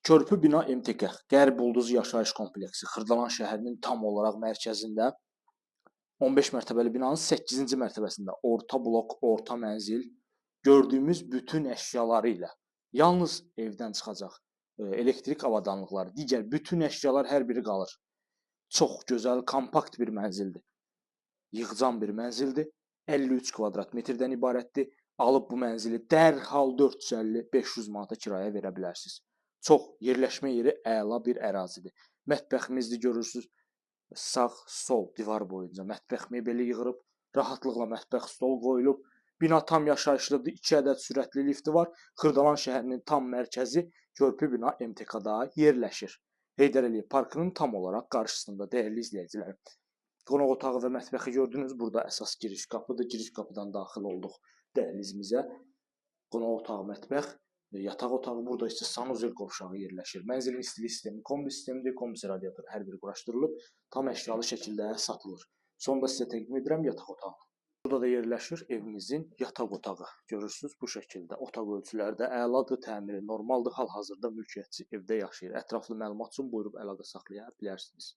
Körpü bina MTK, Qərb Ulduz Yaşayış Kompleksi, Xırdalan şəhərinin tam olaraq mərkəzində 15 mərtəbəli binanın 8-ci mərtəbəsində orta blok, orta mənzil gördüyümüz bütün əşyaları ilə yalnız evdən çıxacaq elektrik avadanlıqları, digər bütün əşyalar hər biri qalır. Çox gözəl, kompakt bir mənzildir. Yığcam bir mənzildir. 53 kvadrat metrdən ibarətdir. Alıb bu mənzili dərhal 450-500 manata kirayə verə bilərsiniz. Çox yerləşmə yeri əla bir ərazidir. Mətbəximizi görürsüz. Sağ, sol divar boyunca mətbəx mebeli yığılıb, rahatlıqla mətbəx stol qoyulub. Bina tam yaşayışlıdır. 2 ədəd sürətli lifti var. Xırdalan şəhərinin tam mərkəzi körpü bina MTK-da yerləşir. Heydər Əliyev parkının tam olaraq qarşısında, dəyərli izləyicilər. Qonaq otağı və mətbəxi gördünüz. Burada əsas giriş qapıdır. Giriş qapıdan daxil olduq dəhlizimizə. Qonaq otağı, mətbəx, yataq otağı, burada isə sanuzel qovşağı yerləşir. Mənzilin istilik sistemi kombi sistemidir. Kombisi radiator hər biri quraşdırılıb, tam əşyalı şəkildə satılır. Sonda sizə təqdim edirəm yataq otağını. Burada da yerləşir evimizin yataq otağı. Görürsüz bu şəkildə. Otaq ölçüləri də əladır, təmiri normaldır. Hal-hazırda mülkiyyətçi evdə yaşayır. Ətraflı məlumat üçün buyurub əlaqə saxlaya bilərsiniz.